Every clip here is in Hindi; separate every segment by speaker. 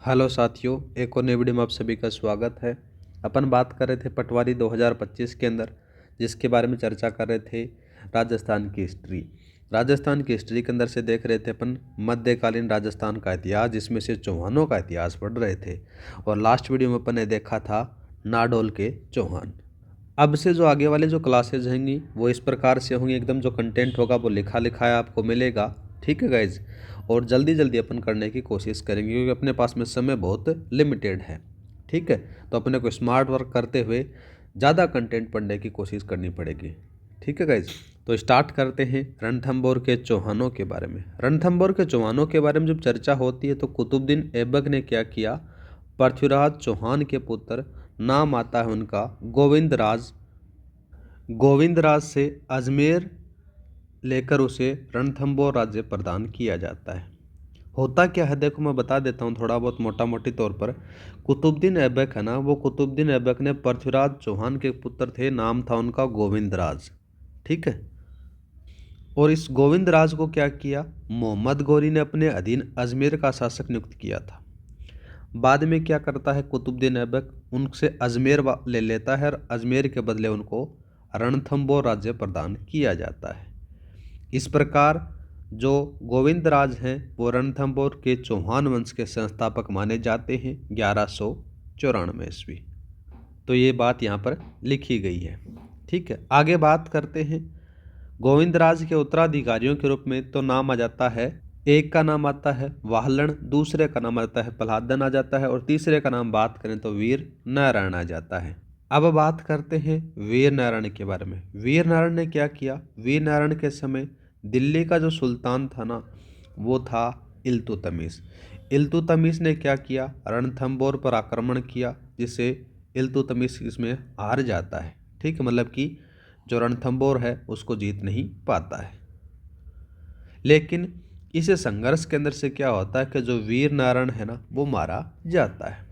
Speaker 1: हेलो साथियों, एक और नई वीडियो में आप सभी का स्वागत है। अपन बात कर रहे थे पटवारी 2025 के अंदर, जिसके बारे में चर्चा कर रहे थे राजस्थान की हिस्ट्री। राजस्थान की हिस्ट्री के अंदर से देख रहे थे अपन मध्यकालीन राजस्थान का इतिहास, जिसमें से चौहानों का इतिहास पढ़ रहे थे। और लास्ट वीडियो में अपन ने देखा था नाडोल के चौहान। अब से जो आगे वाले जो क्लासेज होंगी वो इस प्रकार से होंगी, एकदम जो कंटेंट होगा वो लिखा लिखाया आपको मिलेगा। ठीक है गाइज, और जल्दी जल्दी अपन करने की कोशिश करेंगे क्योंकि अपने पास में समय बहुत लिमिटेड है। ठीक है, तो अपने को स्मार्ट वर्क करते हुए ज़्यादा कंटेंट पढ़ने की कोशिश करनी पड़ेगी। ठीक है गाइज, तो स्टार्ट करते हैं रणथंभौर के चौहानों के बारे में। रणथंभौर के चौहानों के बारे में जब चर्चा होती है तो कुतुबुद्दीन ऐबक ने क्या किया, पृथ्वीराज चौहान के पुत्र, नाम आता है उनका गोविंदराज। गोविंदराज से अजमेर लेकर उसे रणथंभौर राज्य प्रदान किया जाता है। होता क्या है देखो, मैं बता देता हूँ थोड़ा बहुत मोटा मोटी तौर पर। कुतुबुद्दीन ऐबक है ना, वो कुतुबुद्दीन ऐबक ने पृथ्वीराज चौहान के पुत्र थे, नाम था उनका गोविंदराज। ठीक है, और इस गोविंदराज को क्या किया, मोहम्मद गौरी ने अपने अधीन अजमेर का शासक नियुक्त किया था। बाद में क्या करता है कुतुबुद्दीन ऐबक, उनसे अजमेर ले लेता है और अजमेर के बदले उनको रणथंभौर राज्य प्रदान किया जाता है। इस प्रकार जो गोविंदराज हैं वो रणथंभौर के चौहान वंश के संस्थापक माने जाते हैं 1194 ईस्वी। तो ये बात यहाँ पर लिखी गई है। ठीक है, आगे बात करते हैं गोविंदराज के उत्तराधिकारियों के रूप में। तो नाम आ जाता है, एक का नाम आता है वाहलन, दूसरे का नाम आता है प्रहलादन आ जाता है, और तीसरे का नाम बात करें तो वीर नारायण आ जाता है। अब बात करते हैं वीर नारायण के बारे में। वीर नारायण ने क्या किया, वीर नारायण के समय दिल्ली का जो सुल्तान था ना, वो था इल्तुतमिश। इल्तुतमिश ने क्या किया, रणथंभौर पर आक्रमण किया, जिससे इल्तुतमिश इसमें हार जाता है। ठीक है, मतलब कि जो रणथंभौर है उसको जीत नहीं पाता है। लेकिन इस संघर्ष के अंदर से क्या होता है कि जो वीर नारायण है ना वो मारा जाता है।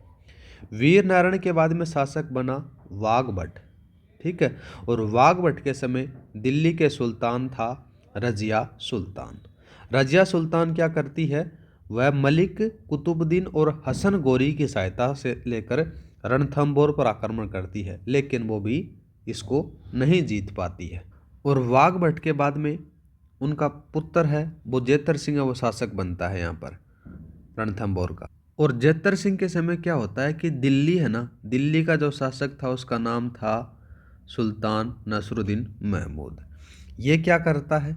Speaker 1: वीर नारायण के बाद में शासक बना वाघभट्ट। ठीक है, और वाघभट्ट के समय दिल्ली के सुल्तान था रजिया सुल्तान। रजिया सुल्तान क्या करती है, वह मलिक कुतुबुद्दीन और हसन गौरी की सहायता से लेकर रणथंभौर पर आक्रमण करती है, लेकिन वो भी इसको नहीं जीत पाती है। और वाघभट्ट के बाद में उनका पुत्र है वो जेतर सिंह, वो शासक बनता है यहाँ पर रणथंभौर का। और जेतर सिंह के समय क्या होता है कि दिल्ली है ना, दिल्ली का जो शासक था उसका नाम था सुल्तान नसरुद्दीन महमूद। ये क्या करता है,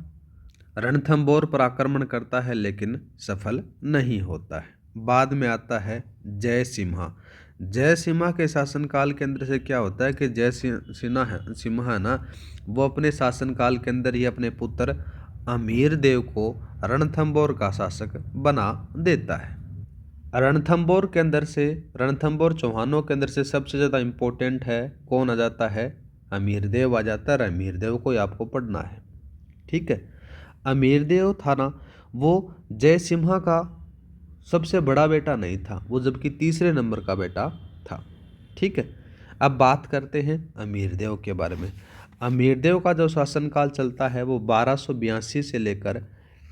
Speaker 1: रणथंभौर पर आक्रमण करता है लेकिन सफल नहीं होता है। बाद में आता है जय सिम्हा। जय सिम्हा के शासनकाल के अंदर से क्या होता है कि जय सिम्हा है ना, वो अपने शासनकाल के अंदर ही अपने पुत्र अमीर देव को रणथंभौर का शासक बना देता है। रणथंभौर के अंदर से, रणथंभौर चौहानों के अंदर से सबसे ज़्यादा इम्पोर्टेंट है कौन आ जाता है, अमीर देव आ जाता है। और अमीर देव को ही आपको पढ़ना है। ठीक है, अमीर देव था ना, वो जय सिम्हा का सबसे बड़ा बेटा नहीं था, वो जबकि तीसरे नंबर का बेटा था। ठीक है, अब बात करते हैं अमीर देव के बारे में। अमीर देव का जो शासनकाल चलता है वो 1282 से लेकर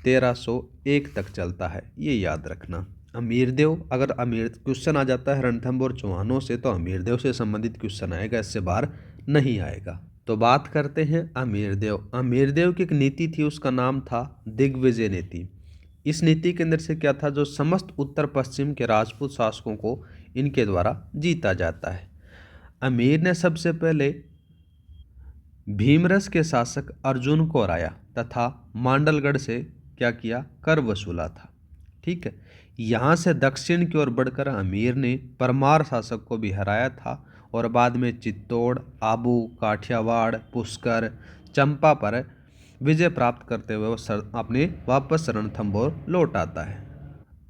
Speaker 1: 1301 तक चलता है, ये याद रखना। अमीर देव, अगर अमीर क्वेश्चन आ जाता है रणथंभौर चौहानों से तो अमीर देव से संबंधित क्वेश्चन आएगा, इससे बाहर नहीं आएगा। तो बात करते हैं अमीर देव। अमीर देव की एक नीति थी, उसका नाम था दिग्विजय नीति। इस नीति के अंदर से क्या था, जो समस्त उत्तर पश्चिम के राजपूत शासकों को इनके द्वारा जीता जाता है। अमीर ने सबसे पहले भीमरस के शासक अर्जुन को हराया तथा मांडलगढ़ से क्या किया, कर वसूला था। ठीक है, यहाँ से दक्षिण की ओर बढ़कर अमीर ने परमार शासक को भी हराया था, और बाद में चित्तौड़, आबू, काठियावाड़, पुष्कर, चंपा पर विजय प्राप्त करते हुए वो अपने वापस रणथंभौर लौट आता है।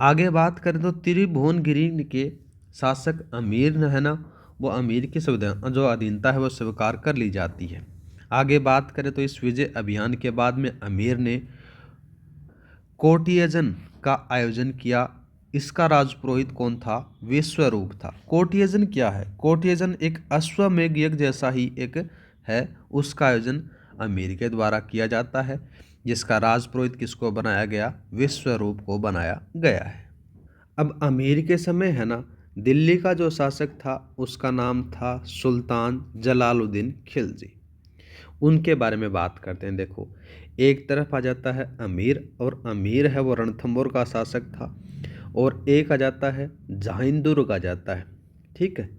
Speaker 1: आगे बात करें तो त्रिभुवनगिरी के शासक अमीर है ना, वो अमीर की संविधान जो अधीनता है वो स्वीकार कर ली जाती है। आगे बात करें तो इस विजय अभियान के बाद में अमीर ने कोटियजन का आयोजन किया। इसका राजपुरोहित कौन था, विश्वरूप था। कोटियजन क्या है, कोटियजन एक अश्वमेध यज्ञ जैसा ही एक है, उसका आयोजन अमीर के द्वारा किया जाता है, जिसका राजपुरोहित किसको बनाया गया, विश्वरूप को बनाया गया है। अब अमीर के समय है ना, दिल्ली का जो शासक था उसका नाम था सुल्तान जलालुद्दीन खिलजी। उनके बारे में बात करते हैं। देखो, एक तरफ आ जाता है अमीर, और अमीर है वो रणथंभौर का शासक था, और एक आ जाता है जहांगीर आ जाता है। ठीक है,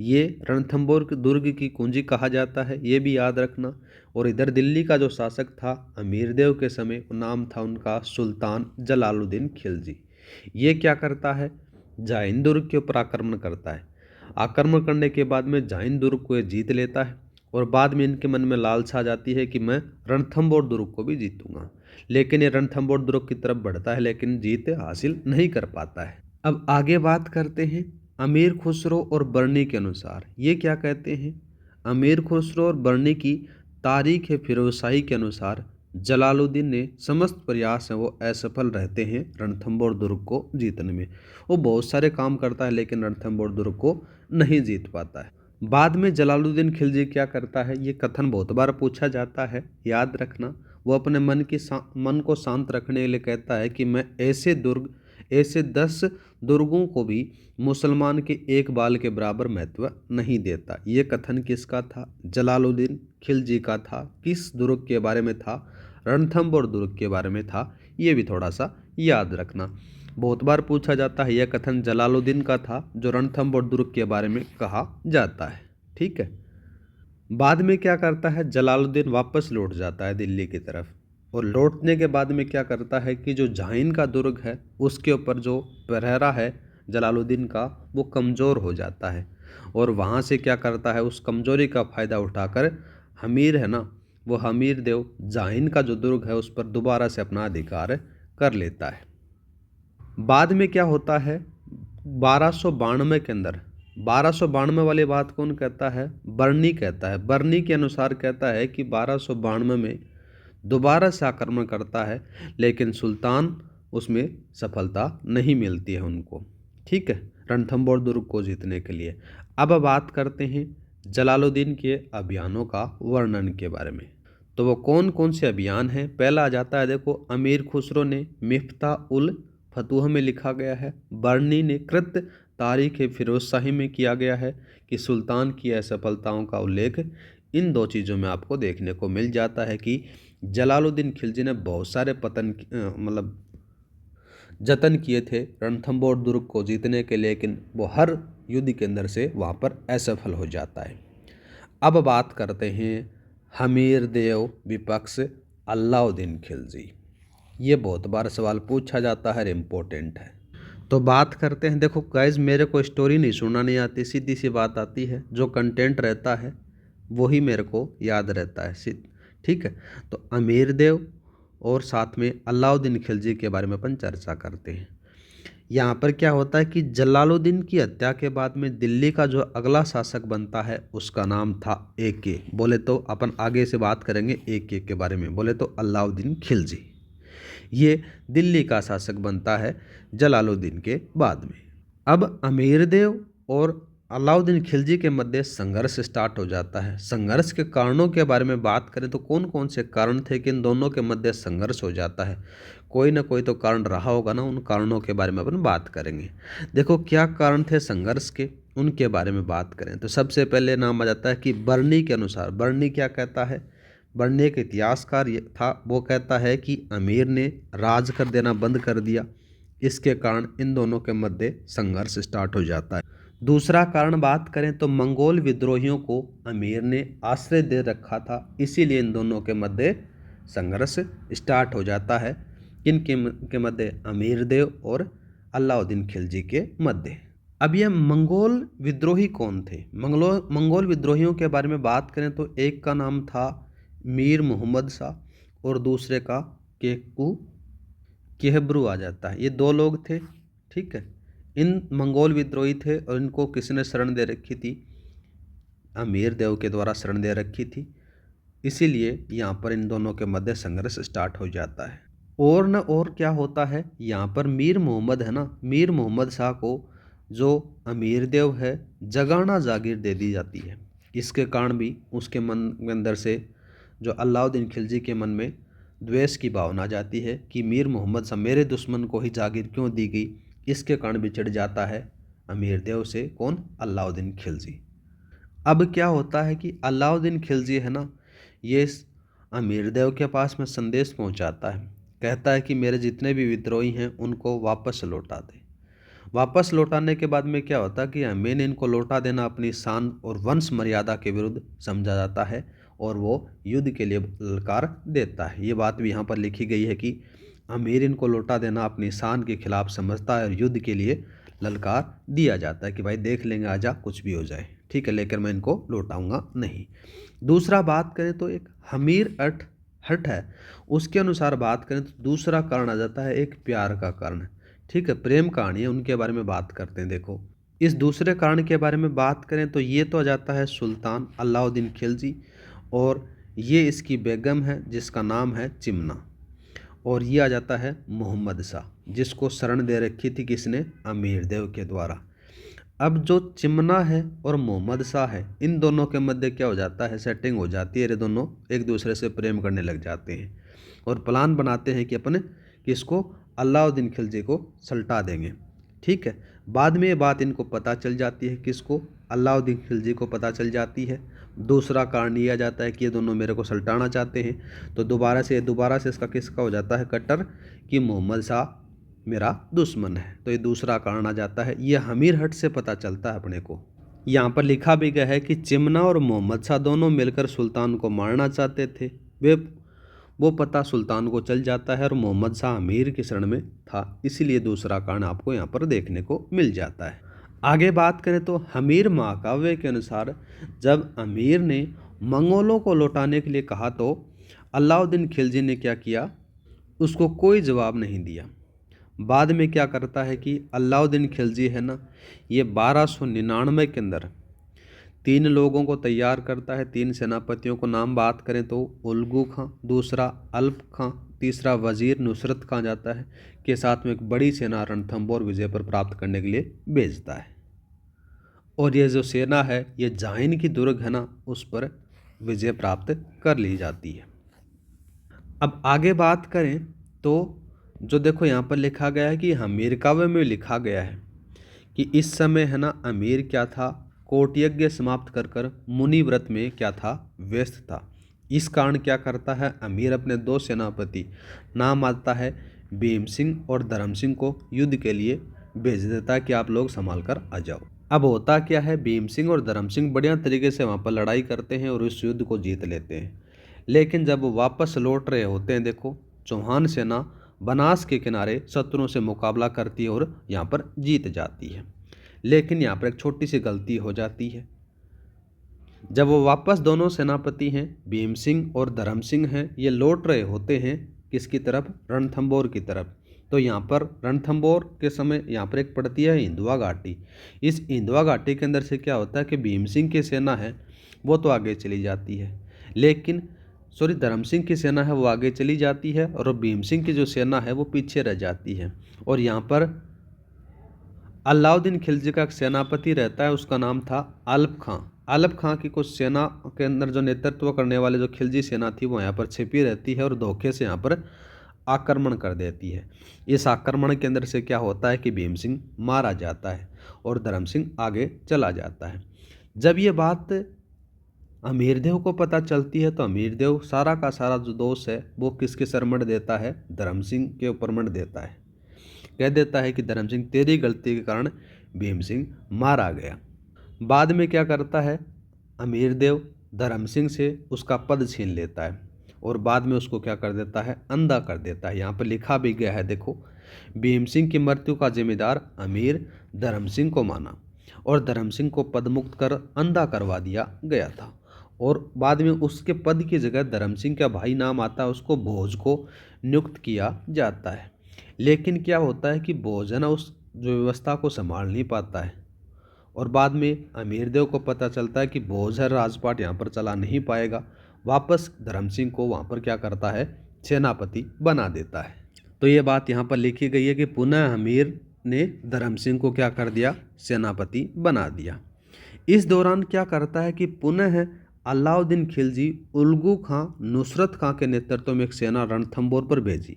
Speaker 1: ये रणथंभौर के दुर्ग की कुंजी कहा जाता है, ये भी याद रखना। और इधर दिल्ली का जो शासक था अमीर देव के समय, नाम था उनका सुल्तान जलालुद्दीन खिलजी। ये क्या करता है, जहांगीर के ऊपर आक्रमण करता है। आक्रमण करने के बाद में जहांगीर को ये जीत लेता है, और बाद में इनके मन में लालसा आ जाती है कि मैं रणथंभौर दुर्ग को भी जीतूंगा। लेकिन ये रणथंभौर दुर्ग की तरफ बढ़ता है, लेकिन जीत हासिल नहीं कर पाता है। अब आगे बात करते हैं अमीर खुसरो और बर्नी के अनुसार। ये क्या कहते हैं, अमीर खुसरो और बर्नी की तारीख फिरोजशाही के अनुसार जलालुद्दीन ने समस्त प्रयास हैं वो असफल रहते हैं रणथंभौर दुर्ग को जीतने में। वो बहुत सारे काम करता है, लेकिन रणथंभौर दुर्ग को नहीं जीत पाता है। बाद में जलालुद्दीन खिलजी क्या करता है, ये कथन बहुत बार पूछा जाता है, याद रखना। वो अपने मन को शांत रखने के लिए कहता है कि मैं ऐसे 10 दुर्गों को भी मुसलमान के एक बाल के बराबर महत्व नहीं देता। ये कथन किसका था, जलालुद्दीन खिलजी का था। किस दुर्ग के बारे में था, रणथंभौर दुर्ग के बारे में था। ये भी थोड़ा सा याद रखना, बहुत बार पूछा जाता है। यह कथन जलालुद्दीन का था जो रणथंभौर दुर्ग के बारे में कहा जाता है। ठीक है, बाद में क्या करता है, जलालुद्दीन वापस लौट जाता है दिल्ली की तरफ, और लौटने के बाद में क्या करता है कि जो जहांगीर का दुर्ग है उसके ऊपर जो पहरा है जलालुद्दीन का, वो कमज़ोर हो जाता है। और वहाँ से क्या करता है, उस कमज़ोरी का फ़ायदा उठाकर हमीर है ना, वो हमीर देव जहांगीर का जो दुर्ग है उस पर दोबारा से अपना अधिकार कर लेता है। बाद में क्या होता है, 1292 के अंदर, 1292 वाली बात कौन कहता है, बर्नी कहता है। बर्नी के अनुसार कहता है कि 1292 में दोबारा से आक्रमण करता है, लेकिन सुल्तान उसमें सफलता नहीं मिलती है उनको। ठीक है, रणथंभौर दुर्ग को जीतने के लिए। अब बात करते हैं जलालुद्दीन के अभियानों का वर्णन के बारे में। तो वो कौन कौन से अभियान हैं, पहला आ जाता है, देखो, अमीर खुसरो ने मिफ्ता उल फतूह में लिखा गया है। बर्नी ने कृत तारीख फिरोजशाही में किया गया है कि सुल्तान की असफलताओं का उल्लेख इन दो चीज़ों में आपको देखने को मिल जाता है कि जलालुद्दीन खिलजी ने बहुत सारे मतलब जतन किए थे रणथंभौर दुर्ग को जीतने के, लेकिन वो हर युद्ध के अंदर से वहाँ पर असफल हो जाता है। अब बात करते हैं हमीर देव विपक्ष अलाउद्दीन खिलजी। ये बहुत बार सवाल पूछा जाता है, इम्पोर्टेंट है। तो बात करते हैं। देखो गाइज, मेरे को स्टोरी नहीं सुनना नहीं आती, सीधी सी बात आती है, जो कंटेंट रहता है वही मेरे को याद रहता है। ठीक है, तो अमीर देव और साथ में अलाउद्दीन खिलजी के बारे में अपन चर्चा करते हैं। यहाँ पर क्या होता है कि जलालुद्दीन की हत्या के बाद में दिल्ली का जो अगला शासक बनता है उसका नाम था AK। बोले तो अपन आगे से बात करेंगे AK के बारे में। बोले तो अलाउद्दीन खिलजी ये दिल्ली का शासक बनता है जलालुद्दीन के बाद में। अब अमीर देव और अलाउद्दीन खिलजी के मध्य संघर्ष स्टार्ट हो जाता है। संघर्ष के कारणों के बारे में बात करें तो कौन कौन से कारण थे कि इन दोनों के मध्य संघर्ष हो जाता है, कोई ना कोई तो कारण रहा होगा ना, उन कारणों के बारे में अपन बात करेंगे। देखो क्या कारण थे संघर्ष के, उनके बारे में बात करें तो सबसे पहले नाम आ जाता है कि बर्नी के अनुसार। बर्नी क्या कहता है, बर्नी एक इतिहासकार था, वो कहता है कि अमीर ने राज कर देना बंद कर दिया, इसके कारण इन दोनों के मध्य संघर्ष स्टार्ट हो जाता है। दूसरा कारण बात करें तो मंगोल विद्रोहियों को अमीर ने आश्रय दे रखा था, इसीलिए इन दोनों के मध्य संघर्ष स्टार्ट हो जाता है। के मध्य, अमीर देव और अलाउद्दीन खिलजी के मध्य। अब ये मंगोल विद्रोही कौन थे, मंगोल विद्रोहियों के बारे में बात करें तो एक का नाम था मीर मोहम्मद शाह और दूसरे का केकू केहब्रू आ जाता है। ये दो लोग थे। ठीक है, इन मंगोल विद्रोही थे और इनको किसने शरण दे रखी थी, अमीर देव के द्वारा शरण दे रखी थी, इसीलिए यहाँ पर इन दोनों के मध्य संघर्ष स्टार्ट हो जाता है। और न और क्या होता है, यहाँ पर मीर मोहम्मद है ना, मीर मोहम्मद शाह को जो अमीर देव है जगाना जागीर दे दी जाती है। इसके कारण भी उसके मन के अंदर से जो अलाउद्दीन खिलजी के मन में द्वेष की भावना आ जाती है कि मीर मोहम्मद शाह मेरे दुश्मन को ही जागीर क्यों दी गई, इसके कारण भी चिढ़ जाता है अमीरदेव से कौन, अलाउद्दीन खिलजी। अब क्या होता है कि अलाउद्दीन खिलजी है ना, ये अमीरदेव के पास में संदेश पहुंचाता है, कहता है कि मेरे जितने भी विद्रोही हैं उनको वापस लौटा दे। वापस लौटाने के बाद में क्या होता है कि मैंने इनको लौटा देना अपनी शान और वंश मर्यादा के विरुद्ध समझा जाता है और वो युद्ध के लिए ललकार देता है। ये बात भी यहाँ पर लिखी गई है कि अमीर इनको लौटा देना अपनी शान के खिलाफ समझता है और युद्ध के लिए ललकार दिया जाता है कि भाई देख लेंगे, आजा कुछ भी हो जाए, ठीक है, लेकिन मैं इनको लौटाऊंगा नहीं। दूसरा बात करें तो एक हमीर हट है, उसके अनुसार बात करें तो दूसरा कारण आ जाता है एक प्यार का कारण, ठीक है, प्रेम कहानी है, उनके बारे में बात करते हैं। देखो इस दूसरे कारण के बारे में बात करें तो ये तो आ जाता है सुल्तान अलाउद्दीन खिलजी, और ये इसकी बेगम है जिसका नाम है चिमना, और ये आ जाता है मोहम्मद शाह जिसको शरण दे रखी थी किसने, अमीरदेव के द्वारा। अब जो चिमना है और मोहम्मद शाह है, इन दोनों के मध्य क्या हो जाता है, सेटिंग हो जाती है, ये दोनों एक दूसरे से प्रेम करने लग जाते हैं और प्लान बनाते हैं कि अपने किसको, अलाउद्दीन खिलजी को सल्टा देंगे, ठीक है। बाद में ये बात इनको पता चल जाती है, किसको, अलाउद्दीन खिलजी को पता चल जाती है। दूसरा कारण ये आ जाता है कि ये दोनों मेरे को सल्टाना चाहते हैं, तो दोबारा से इसका किसका हो जाता है कट्टर, कि मोहम्मद शाह मेरा दुश्मन है। तो ये दूसरा कारण आ जाता है, ये हमीर हट से पता चलता है अपने को। यहाँ पर लिखा भी गया है कि चिमना और मोहम्मद शाह दोनों मिलकर सुल्तान को मारना चाहते थे। वो पता सुल्तान को चल जाता है और मोहम्मद शाह अमीर की शरण में था, इसीलिए दूसरा कारण आपको यहाँ पर देखने को मिल जाता है। आगे बात करें तो हमीर महाकाव्य के अनुसार जब अमीर ने मंगोलों को लौटाने के लिए कहा तो अलाउद्दीन खिलजी ने क्या किया, उसको कोई जवाब नहीं दिया। बाद में क्या करता है कि अलाउद्दीन खिलजी है ना, ये 1299 के अंदर 3 लोगों को तैयार करता है, 3 सेनापतियों को नाम बात करें तो उल्गू खां, दूसरा अल्प खां, तीसरा वजीर नुसरत खां जाता है, के साथ में एक बड़ी सेना रणथंबोर विजय पर प्राप्त करने के लिए भेजता है। और ये जो सेना है ये जाइन की दुर्ग है ना, उस पर विजय प्राप्त कर ली जाती है। अब आगे बात करें तो जो देखो यहाँ पर लिखा गया है कि हमीर काव्य में लिखा गया है कि इस समय है ना अमीर क्या था, कोट यज्ञ समाप्त कर मुनि व्रत में क्या था, व्यस्त था। इस कारण क्या करता है अमीर अपने 2 सेनापति, नाम आता है भीम सिंह और धर्म सिंह को युद्ध के लिए भेज देता है कि आप लोग संभाल कर आ जाओ। अब होता क्या है, भीम सिंह और धर्म सिंह बढ़िया तरीके से वहाँ पर लड़ाई करते हैं और इस युद्ध को जीत लेते हैं। लेकिन जब वो वापस लौट रहे होते हैं, देखो चौहान सेना बनास के किनारे शत्रुओं से मुकाबला करती है और यहाँ पर जीत जाती है। लेकिन यहाँ पर एक छोटी सी गलती हो जाती है, जब वो वापस दोनों सेनापति हैं भीम सिंह और धर्म सिंह हैं, ये लौट रहे होते हैं किसकी तरफ, रणथंबोर की तरफ। तो यहाँ पर रणथंबोर के समय यहाँ पर एक पड़ती है हिंदुआ घाटी। इस हिंदुआ घाटी के अंदर से क्या होता है कि भीम सिंह की सेना है वो तो आगे चली जाती है, लेकिन धर्म सिंह की सेना है वो आगे चली जाती है और भीम सिंह की जो सेना है वो पीछे रह जाती है। और यहाँ पर अलाउद्दीन खिलजी का एक सेनापति रहता है, उसका नाम था आलप खां। आलप खां की कुछ सेना के अंदर जो नेतृत्व करने वाले जो खिलजी सेना थी वो यहाँ पर छिपी रहती है और धोखे से यहाँ पर आक्रमण कर देती है। इस आक्रमण के अंदर से क्या होता है कि भीम सिंह मारा जाता है और धर्म सिंह आगे चला जाता है। जब ये बात अमीरदेव को पता चलती है तो अमीरदेव सारा का सारा जो दोष है वो किसके सर मढ़ देता है, धर्म सिंह के ऊपर मढ़ देता है। कह देता है कि धर्म सिंह तेरी गलती के कारण भीम सिंह मारा गया। बाद में क्या करता है अमीरदेव, धर्म सिंह से उसका पद छीन लेता है और बाद में उसको क्या कर देता है, अंधा कर देता है। यहाँ पर लिखा भी गया है, देखो भीम सिंह की मृत्यु का जिम्मेदार अमीर धर्म सिंह को माना और धर्म सिंह को पदमुक्त कर अंधा करवा दिया गया था। और बाद में उसके पद की जगह धर्म सिंह का भाई नाम आता है, उसको भोज को नियुक्त किया जाता है। लेकिन क्या होता है कि भोज है ना उस जो व्यवस्था को संभाल नहीं पाता है और बाद में अमीरदेव को पता चलता है कि भोज है राजपाट यहाँ पर चला नहीं पाएगा। वापस धर्म सिंह को वहाँ पर क्या करता है, सेनापति बना देता है। तो ये बात यहाँ पर लिखी गई है कि पुनः अमीर ने धर्म सिंह को क्या कर दिया, सेनापति बना दिया। इस दौरान क्या करता है कि पुनः अलाउद्दीन खिलजी उल्गू खां नुसरत खां के नेतृत्व में एक सेना रणथंबोर पर भेजी।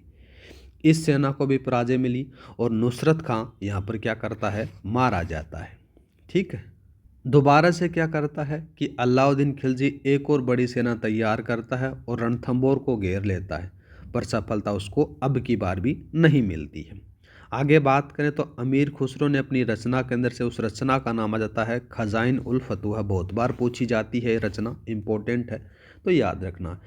Speaker 1: इस सेना को भी पराजय मिली और नुसरत खां यहाँ पर क्या करता है, मारा जाता है। ठीक है, दोबारा से क्या करता है कि अलाउद्दीन खिलजी एक और बड़ी सेना तैयार करता है और रणथंबोर को घेर लेता है, पर सफलता उसको अब की बार भी नहीं मिलती है। आगे बात करें तो अमीर खुसरो ने अपनी रचना के अंदर से, उस रचना का नाम आ जाता है खजाइन उल फतूह। बहुत बार पूछी जाती है रचना, इंपॉर्टेंट है तो याद रखना।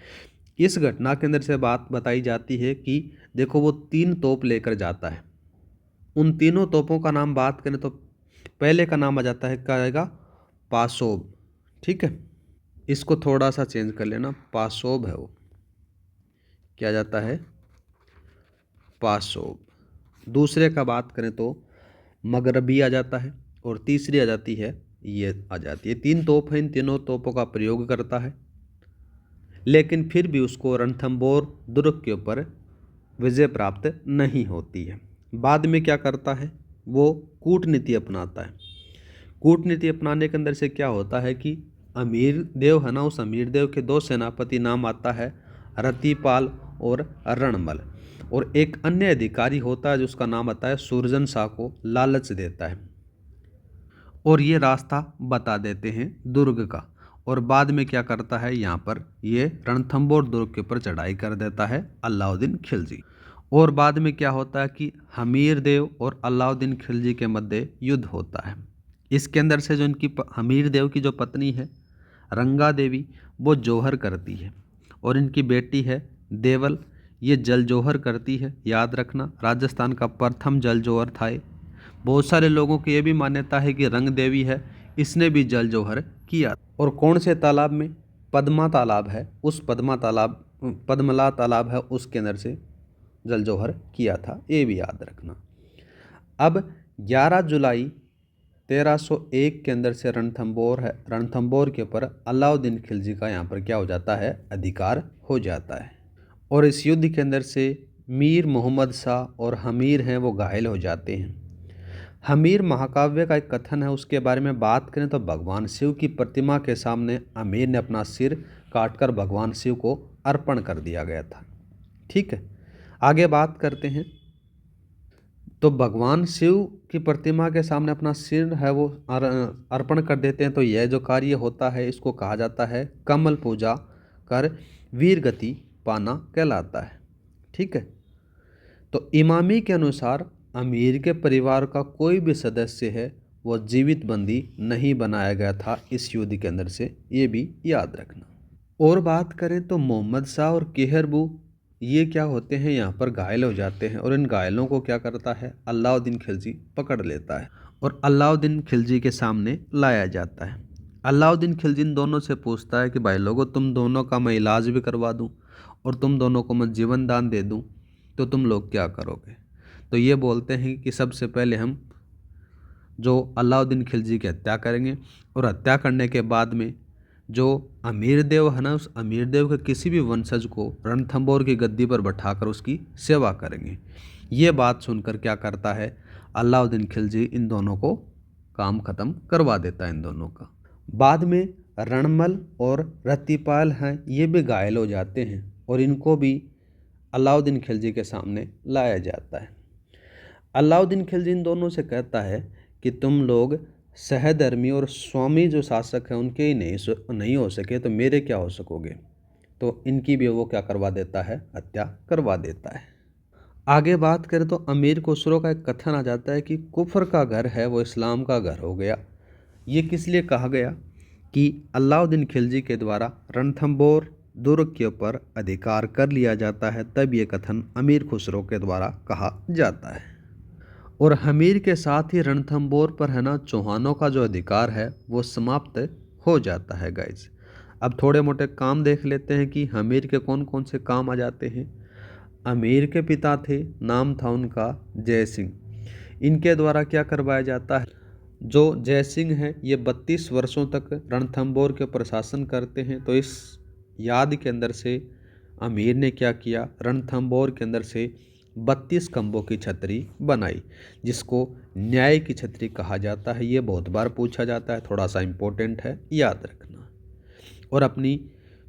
Speaker 1: इस घटना के अंदर से बात बताई जाती है कि देखो वो 3 तोप लेकर जाता है। उन तीनों तोपों का नाम बात करें तो पहले का नाम आ जाता है, क्या आएगा, पासोब। ठीक है, इसको थोड़ा सा चेंज कर लेना, पासोब है वो, क्या जाता है, पासोब। दूसरे का बात करें तो मगरबी आ जाता है और तीसरी आ जाती है, ये आ जाती है। 3 तोप हैं, इन तीनों तोपों का प्रयोग करता है, लेकिन फिर भी उसको रणथंबोर दुर्ग के ऊपर विजय प्राप्त नहीं होती है। बाद में क्या करता है, वो कूटनीति अपनाता है। कूटनीति अपनाने के अंदर से क्या होता है कि अमीर देव है ना, उस अमीर देव के 2 सेनापति नाम आता है, रतिपाल और रणमल, और एक अन्य अधिकारी होता है जिसका नाम आता है सुरजन शाह, को लालच देता है और ये रास्ता बता देते हैं दुर्ग का। और बाद में क्या करता है, यहाँ पर ये रणथंबोर दुर्ग के ऊपर चढ़ाई कर देता है अलाउद्दीन खिलजी। और बाद में क्या होता है कि हमीर देव और अलाउद्दीन खिलजी के मध्य युद्ध होता है। इसके अंदर से जो इनकी हमीर देव की जो पत्नी है रंगा देवी, वो जौहर करती है, और इनकी बेटी है देवल, ये जल जौहर करती है। याद रखना, राजस्थान का प्रथम जल जौहर था ये। बहुत सारे लोगों की ये भी मान्यता है कि रंग देवी है, इसने भी जल जौहर किया। और कौन से तालाब में, पद्मा तालाब है, उस पद्मला तालाब है, उसके अंदर से जल जौहर किया था, ये भी याद रखना। अब 11 जुलाई 1301 के अंदर से रणथंबोर के ऊपर अलाउद्दीन खिलजी का यहाँ पर क्या हो जाता है, अधिकार हो जाता है। और इस युद्ध के अंदर से मीर मोहम्मद शाह और हमीर हैं वो घायल हो जाते हैं। हमीर महाकाव्य का एक कथन है, उसके बारे में बात करें तो भगवान शिव की प्रतिमा के सामने अमीर ने अपना सिर काटकर भगवान शिव को अर्पण कर दिया गया था। ठीक है, आगे बात करते हैं। तो भगवान शिव की प्रतिमा के सामने अपना सिर है वो अर्पण कर देते हैं, तो यह जो कार्य होता है इसको कहा जाता है कमल पूजा कर वीर गति पाना कहलाता है। ठीक है, तो इमामी के अनुसार अमीर के परिवार का कोई भी सदस्य है वो जीवित बंदी नहीं बनाया गया था इस युद्ध के अंदर से, ये भी याद रखना। और बात करें तो मोहम्मद शाह और केहरबू, ये क्या होते हैं, यहाँ पर घायल हो जाते हैं, और इन घायलों को क्या करता है, अलाउद्दीन खिलजी पकड़ लेता है और अलाउद्दीन खिलजी के सामने लाया जाता है। अलाउद्दीन खिलजी इन दोनों से पूछता है कि भाई लोगों, तुम दोनों का मैं इलाज भी करवा दूँ और तुम दोनों को मैं जीवन दान दे दूँ, तो तुम लोग क्या करोगे। तो ये बोलते हैं कि सबसे पहले हम जो अलाउद्दीन खिलजी की हत्या करेंगे, और हत्या करने के बाद में जो अमीर देव है ना, उस अमीर देव के किसी भी वंशज को रणथंबोर की गद्दी पर बैठाकर उसकी सेवा करेंगे। ये बात सुनकर क्या करता है, अलाउद्दीन खिलजी इन दोनों को काम ख़त्म करवा देता है, इन दोनों का। बाद में रणमल और रतिपाल हैं, ये भी घायल हो जाते हैं और इनको भी अलाउद्दीन खिलजी के सामने लाया जाता है। अलाउद्दीन खिलजी इन दोनों से कहता है कि तुम लोग सहधर्मी और स्वामी जो शासक हैं उनके ही नहीं हो सके तो मेरे क्या हो सकोगे। तो इनकी भी वो क्या करवा देता है, हत्या करवा देता है। आगे बात करें तो अमीर खुसरो का एक कथन आ जाता है कि कुफर का घर है वो इस्लाम का घर हो गया। ये किस लिए कहा गया कि अलाउद्दीन खिलजी के द्वारा रणथंबोर दुर्ग के ऊपर अधिकार कर लिया जाता है, तब ये कथन अमीर खुसरो के द्वारा कहा जाता है। और हमीर के साथ ही रणथंबोर पर है ना चौहानों का जो अधिकार है वो समाप्त हो जाता है गाइज। अब थोड़े मोटे काम देख लेते हैं कि हमीर के कौन कौन से काम आ जाते हैं। अमीर के पिता थे, नाम था उनका जय सिंह। इनके द्वारा क्या करवाया जाता है, जो जय सिंह हैं ये 32 वर्षों तक रणथंबोर के प्रशासन करते हैं। तो इस याद के अंदर से अमीर ने क्या किया, रणथंबोर के अंदर से 32 खंभों की छतरी बनाई, जिसको न्याय की छतरी कहा जाता है। ये बहुत बार पूछा जाता है, थोड़ा सा इम्पोर्टेंट है, याद रखना। और अपनी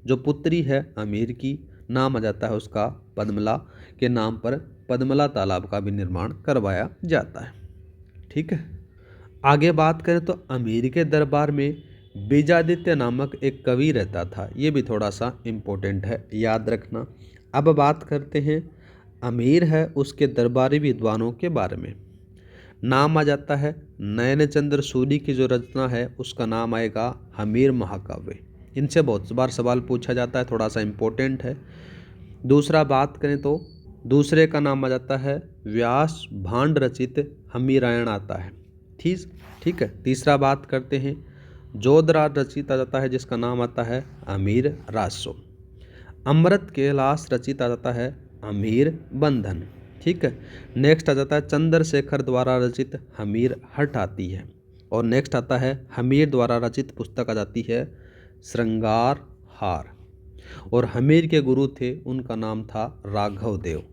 Speaker 1: जो पुत्री है अमीर की, नाम आ जाता है उसका पद्मला के नाम पर पद्मला तालाब का भी निर्माण करवाया जाता है। ठीक है, आगे बात करें तो अमीर के दरबार में बीजादित्य नामक एक कवि रहता था। ये भी थोड़ा सा इम्पोर्टेंट है, याद रखना। अब बात करते हैं अमीर है उसके दरबारी विद्वानों के बारे में। नाम आ जाता है नयन चंद्र सूरी की जो रचना है उसका नाम आएगा हमीर महाकाव्य। इनसे बहुत बार सवाल पूछा जाता है, थोड़ा सा इम्पोर्टेंट है। दूसरा बात करें तो दूसरे का नाम आ जाता है व्यास भांड रचित हमीरायण आता है। ठीक है। तीसरा बात करते हैं जोधराज रचित आ जाता है जिसका नाम आता है अमीर रासो। अमृत कैलाश रचित आ जाता है अमीर बंधन। ठीक है। नेक्स्ट आ जाता है चंद्रशेखर द्वारा रचित हमीर हट आती है। और नेक्स्ट आता है हमीर द्वारा रचित पुस्तक आ जाती है श्रृंगार हार। और हमीर के गुरु थे, उनका नाम था राघव देव।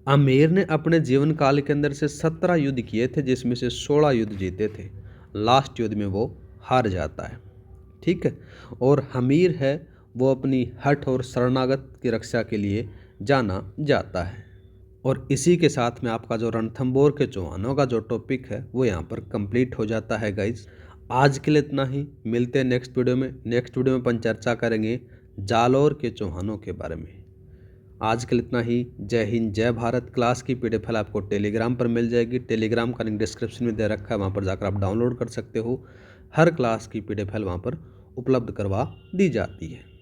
Speaker 1: आमेर ने अपने जीवन काल के अंदर से 17 युद्ध किए थे, जिसमें से 16 युद्ध जीते थे। लास्ट युद्ध में वो हार जाता है। ठीक है। और हमीर है वो अपनी हठ और शरणागत की रक्षा के लिए जाना जाता है। और इसी के साथ में आपका जो रणथंभौर के चौहानों का जो टॉपिक है वो यहाँ पर कंप्लीट हो जाता है गाइज। आज के लिए इतना ही, मिलते हैं नेक्स्ट वीडियो में। नेक्स्ट वीडियो में अपन चर्चा करेंगे जालौर के चौहानों के बारे में। आज के लिए इतना ही। जय हिंद जय भारत। क्लास की पीडीएफ फाइल आपको टेलीग्राम पर मिल जाएगी। टेलीग्राम का लिंक डिस्क्रिप्शन में दे रखा है, वहाँ पर जाकर आप डाउनलोड कर सकते हो। हर क्लास की पीडीएफ फाइल वहाँ पर उपलब्ध करवा दी जाती है।